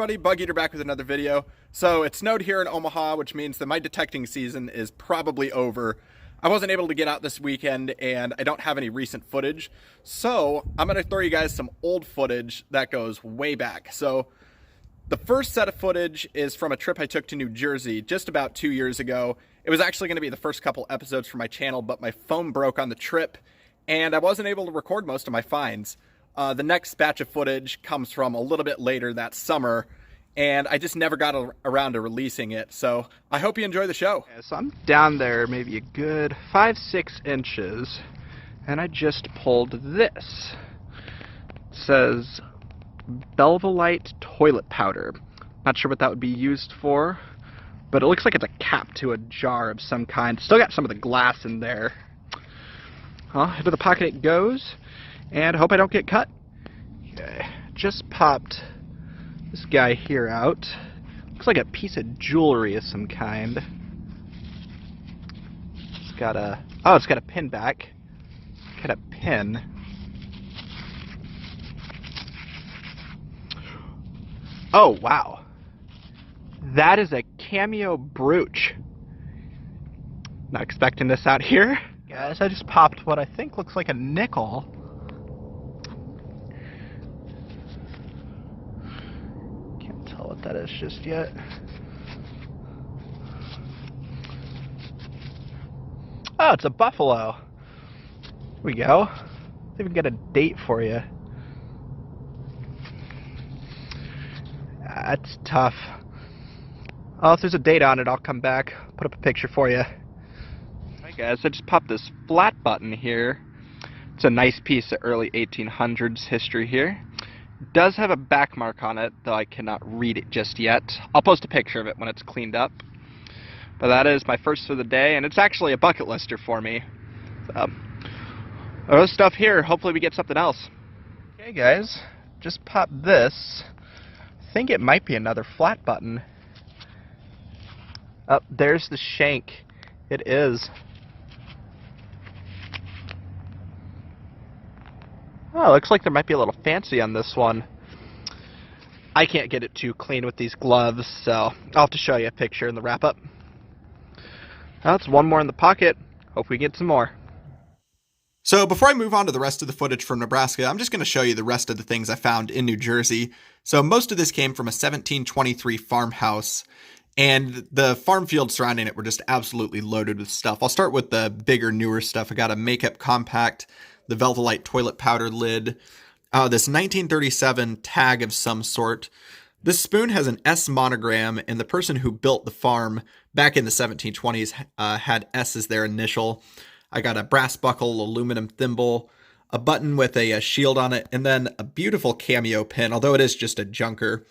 everybody, Bug Eater back with another video. So it snowed here in Omaha, which means that my detecting season is probably over. I wasn't able to get out this weekend and I don't have any recent footage. So I'm going to throw you guys some old footage that goes way back. So the first set of footage is from a trip I took to New Jersey just about 2 years ago. It was actually going to be the first couple episodes for my channel, but my phone broke on the trip and I wasn't able to record most of my finds. The next batch of footage comes from a little bit later that summer, and I just never got around to releasing it, so I hope you enjoy the show. Yeah, so I'm down there maybe a good 5-6 inches, and I just pulled this. It says Belvolite toilet powder. Not sure what that would be used for, but it looks like it's a cap to a jar of some kind. Still got some of the glass in there. Well, into the pocket it goes. And I hope I don't get cut. Okay, just popped this guy here out. Looks like a piece of jewelry of some kind. It's got a, oh, it's got a pin back. Got a pin. Oh, wow. That is a cameo brooch. Not expecting this out here. Guys, I just popped what I think looks like a nickel. What that is just yet. Oh, it's a buffalo. Here we go. See if we can get a date for you. That's tough. Oh, if there's a date on it, I'll come back, put up a picture for you. Alright guys, I just popped this flat button here. It's a nice piece of early 1800s history here. It does have a back mark on it, though I cannot read it just yet. I'll post a picture of it when it's cleaned up. But that is my first for the day, and it's actually a bucket lister for me. So, there's stuff here. Hopefully we get something else. Okay guys, just popped this. I think it might be another flat button. Oh, there's the shank. It is. Oh, looks like there might be a little fancy on this one. I can't get it too clean with these gloves, so I'll have to show you a picture in the wrap-up. That's one more in the pocket. Hope we get some more. So before I move on to the rest of the footage from Nebraska, I'm just going to show you the rest of the things I found in New Jersey. So most of this came from a 1723 farmhouse, and the farm fields surrounding it were just absolutely loaded with stuff. I'll start with the bigger, newer stuff. I got a makeup compact, the Belvolite toilet powder lid, this 1937 tag of some sort. This spoon has an S monogram, and the person who built the farm back in the 1720s had S as their initial. I got a brass buckle, aluminum thimble, a button with a shield on it, and then a beautiful cameo pin, although it is just a junker.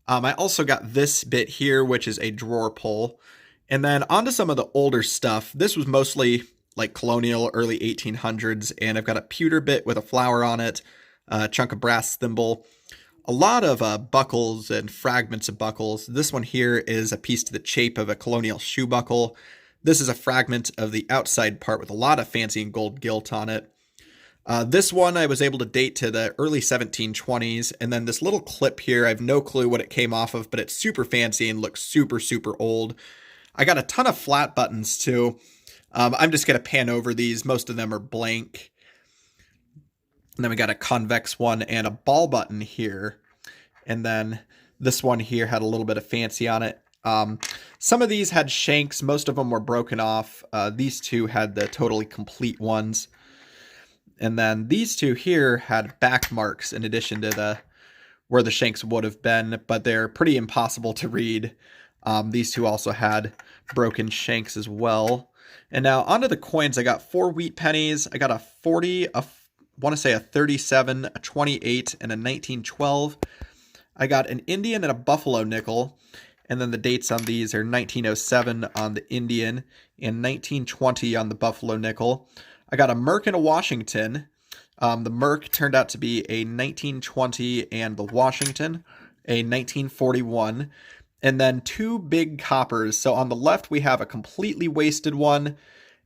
I also got this bit here, which is a drawer pull. And then onto some of the older stuff. This was mostly like colonial, early 1800s, and I've got a pewter bit with a flower on it, a chunk of brass thimble, a lot of buckles and fragments of buckles. This one here is a piece to the shape of a colonial shoe buckle. This is a fragment of the outside part with a lot of fancy and gold gilt on it. This one I was able to date to the early 1720s, and then this little clip here, I have no clue what it came off of, but it's super fancy and looks super, super old. I got a ton of flat buttons too. I'm just going to pan over these. Most of them are blank. And then we got a convex one and a ball button here. And then this one here had a little bit of fancy on it. Some of these had shanks. Most of them were broken off. These two had the totally complete ones. And then these two here had back marks in addition to the where the shanks would have been, but they're pretty impossible to read. These two also had broken shanks as well. And now onto the coins. I got 4 wheat pennies. I got a 40, want to say a 37, a 28, and a 1912. I got an Indian and a buffalo nickel. And then the dates on these are 1907 on the Indian and 1920 on the buffalo nickel. I got a Merc and a Washington. The Merc turned out to be a 1920 and the Washington a 1941. And then 2 big coppers. So on the left, we have a completely wasted one.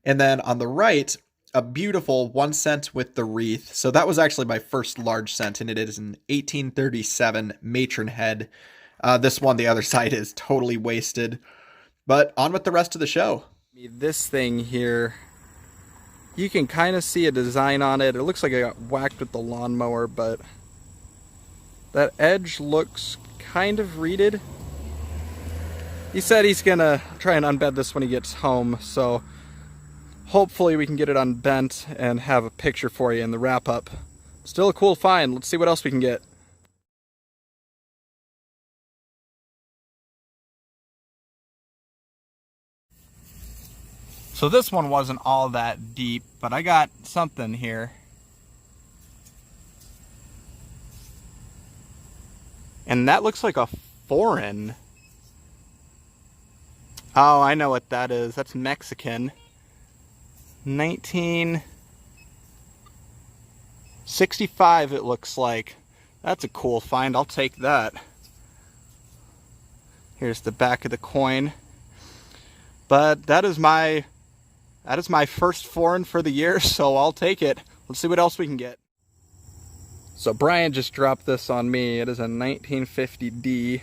And then on the right, a beautiful 1 cent with the wreath. So that was actually my first large cent, and it is an 1837 matron head. This one, the other side, is totally wasted. But on with the rest of the show. This thing here, you can kind of see a design on it. It looks like I got whacked with the lawnmower, but that edge looks kind of reeded. He said he's gonna try and unbend this when he gets home, so hopefully we can get it unbent and have a picture for you in the wrap-up. Still a cool find. Let's see what else we can get. So this one wasn't all that deep, but I got something here. And that looks like a foreign. Oh, I know what that is. That's Mexican. 1965 it looks like. That's a cool find. I'll take that. Here's the back of the coin. But that is my first foreign for the year, so I'll take it. Let's see what else we can get. So Brian just dropped this on me. It is a 1950D.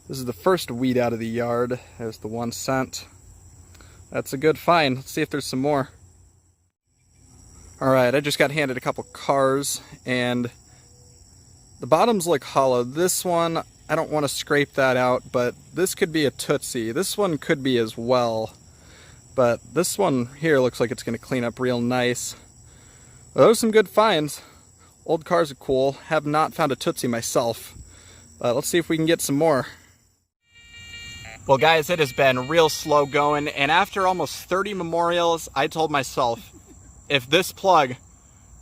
This is the first weed out of the yard. There's the 1 cent. That's a good find. Let's see if there's some more. Alright, I just got handed a couple cars, and the bottoms look hollow. This one, I don't want to scrape that out, but this could be a Tootsie. This one could be as well. But this one here looks like it's going to clean up real nice. Well, those are some good finds. Old cars are cool. Have not found a Tootsie myself. But let's see if we can get some more. Well guys, it has been real slow going, and after almost 30 memorials, I told myself, if this plug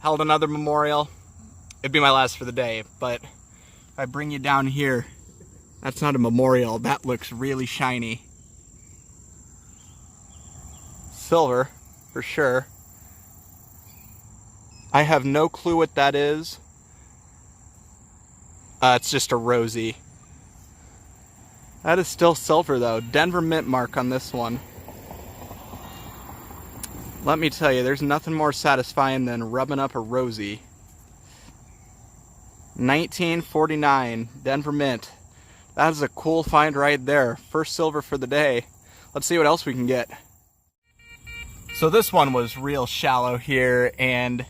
held another memorial, it'd be my last for the day. But if I bring you down here, that's not a memorial. That looks really shiny. Silver, for sure. I have no clue what that is. It's just a rosy. That is still silver though. Denver mint mark on this one. Let me tell you, there's nothing more satisfying than rubbing up a rosy. 1949, Denver mint. That is a cool find right there. First silver for the day. Let's see what else we can get. So this one was real shallow here, and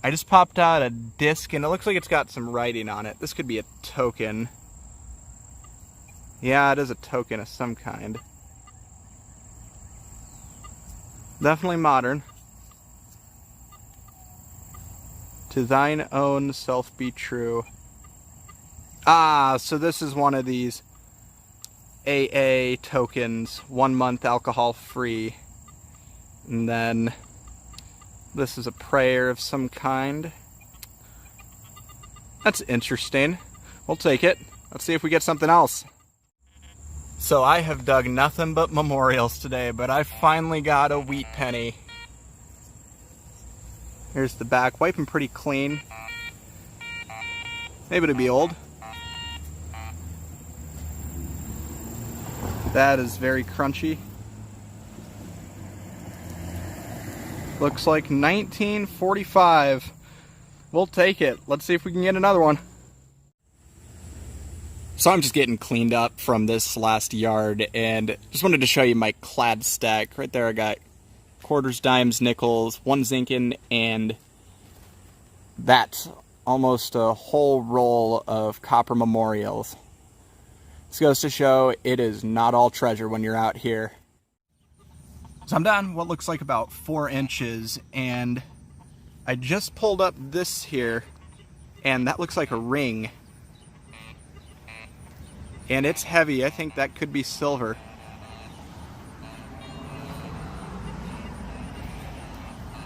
I just popped out a disc, and it looks like it's got some writing on it. This could be a token. Yeah, it is a token of some kind. Definitely modern. To thine own self be true. Ah, so this is one of these AA tokens, 1 month alcohol free. And then this is a prayer of some kind. That's interesting. We'll take it. Let's see if we get something else. So I have dug nothing but memorials today, but I finally got a wheat penny. Here's the back, wiping pretty clean. Maybe it'll be old. That is very crunchy. Looks like 1945. We'll take it. Let's see if we can get another one. So I'm just getting cleaned up from this last yard, and just wanted to show you my Clad stack. Right there I got quarters, dimes, nickels, 1 zinkin, and that's almost a whole roll of copper memorials. This goes to show it is not all treasure when you're out here. So I'm down what looks like about 4 inches, and I just pulled up this here, and that looks like a ring. And it's heavy. I think that could be silver.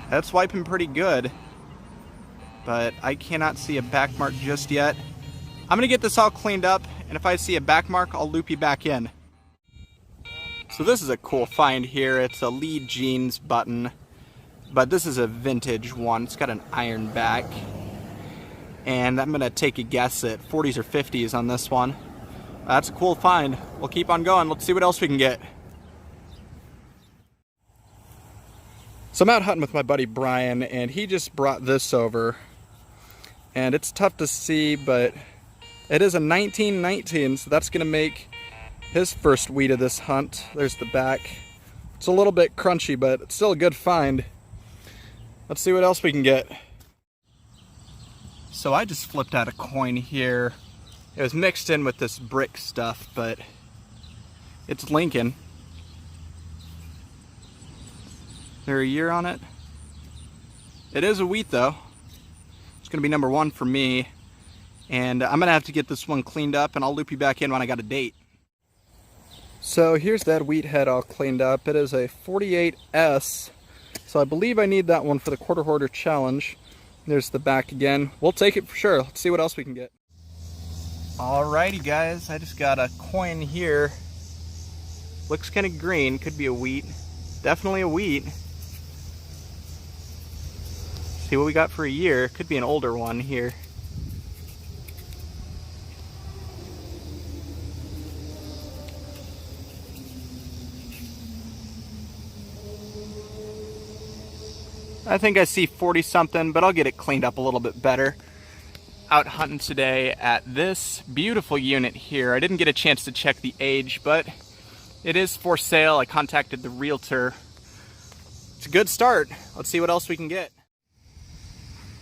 That's wiping pretty good, but I cannot see a back mark just yet. I'm gonna get this all cleaned up, and if I see a back mark, I'll loop you back in. So this is a cool find here. It's a Lead Jeans button, but this is a vintage one. It's got an iron back, and I'm gonna take a guess at 40s or 50s on this one. That's a cool find. We'll keep on going. Let's see what else we can get. So I'm out hunting with my buddy Brian, and he just brought this over. And it's tough to see, but It is a 1919, so that's going to make his first wheat of this hunt. There's the back. It's a little bit crunchy, but it's still a good find. Let's see what else we can get. So I just flipped out a coin here. It was mixed in with this brick stuff, but it's Lincoln. Is there a year on it? It is a wheat though. It's gonna be number 1 for me. And I'm gonna have to get this one cleaned up, and I'll loop you back in when I got a date. So here's that wheat head all cleaned up. It is a 48S. So I believe I need that one for the quarter hoarder challenge. There's the back again. We'll take it for sure. Let's see what else we can get. Alrighty guys, I just got a coin here. Looks kind of green, could be a wheat. Definitely a wheat. See what we got for a year. Could be an older one here. I think I see 40 something, but I'll get it cleaned up a little bit better. Out hunting today at this beautiful unit here. I didn't get a chance to check the age, but it is for sale. I contacted the realtor. It's a good start. Let's see what else we can get.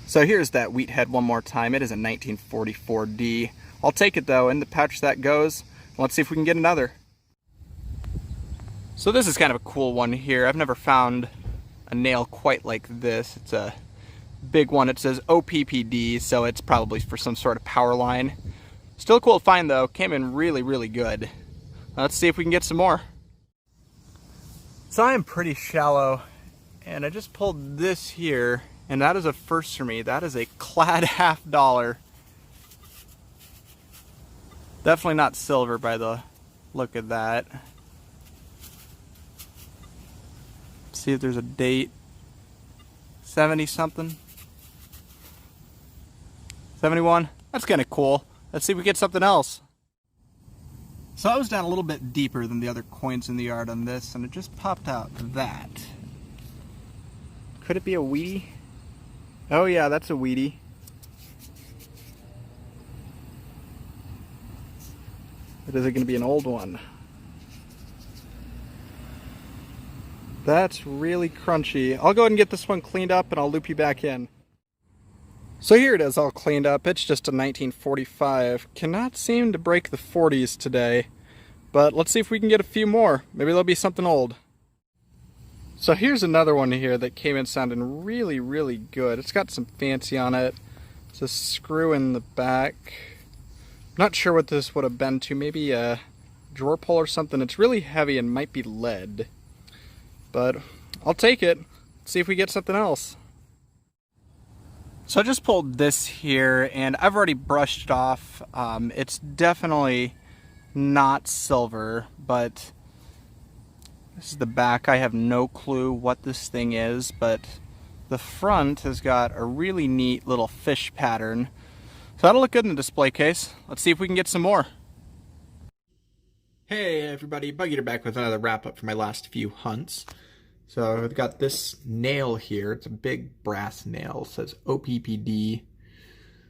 So here's that wheat head one more time. It is a 1944D. I'll take it though. In the pouch that goes. Let's see if we can get another. So this is kind of a cool one here. I've never found a nail quite like this. It's a big one. It says OPPD, so it's probably for some sort of power line. Still a cool find though. Came in really, really good. Let's see if we can get some more. So I am pretty shallow, and I just pulled this here, and that is a first for me. That is a Clad $50. Definitely not silver by the look of that. Let's see if there's a date. 70 something. 71. That's kind of cool. Let's see if we get something else. So I was down a little bit deeper than the other coins in the yard on this, and it just popped out that. Could it be a Wheatie? Oh yeah, that's a Wheatie. But is it going to be an old one? That's really crunchy. I'll go ahead and get this one cleaned up, and I'll loop you back in. So here it is all cleaned up. It's just a 1945. Cannot seem to break the 40s today. But let's see if we can get a few more. Maybe there'll be something old. So here's another one here that came in sounding really, really good. It's got some fancy on it. It's a screw in the back. Not sure what this would have been to. Maybe a drawer pull or something. It's really heavy and might be lead. But I'll take it. Let's see if we get something else. So I just pulled this here, and I've already brushed it off. It's definitely not silver, but this is the back. I have no clue what this thing is, but the front has got a really neat little fish pattern. So that'll look good in the display case. Let's see if we can get some more. Hey everybody, Bug Eater back with another wrap up for my last few hunts. So I've got this nail here. It's a big brass nail. It says OPPD.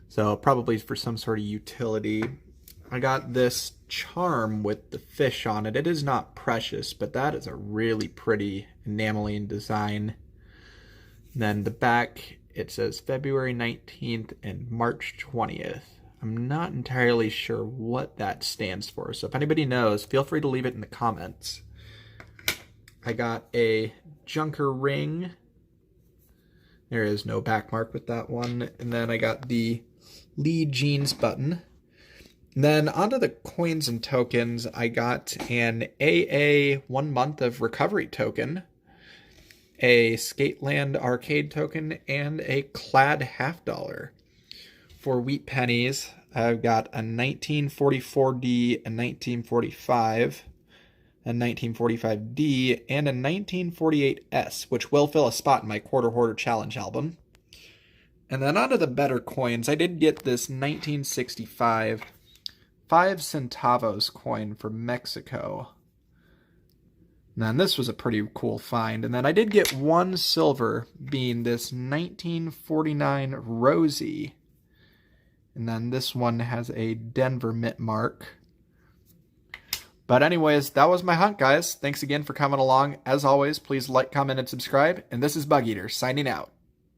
So probably for some sort of utility. I got this charm with the fish on it. It is not precious, but that is a really pretty enameling design. And then the back, it says February 19th and March 20th. I'm not entirely sure what that stands for. So if anybody knows, feel free to leave it in the comments. I got a junker ring. There is no back mark with that one. And then I got the Lee jeans button. And then onto the coins and tokens, I got an AA 1 month of recovery token, a Skateland arcade token, and a Clad $50. For wheat pennies, I've got a 1944D, a 1945, a 1945D, and a 1948S, which will fill a spot in my Quarter Hoarder Challenge album. And then onto the better coins, I did get this 1965 5 centavos coin from Mexico. And this was a pretty cool find. And then I did get one silver, being this 1949 Rosie. And then this one has a Denver mint mark. But anyways, that was my hunt, guys. Thanks again for coming along. As always, please like, comment, and subscribe. And this is Bug Eater, signing out.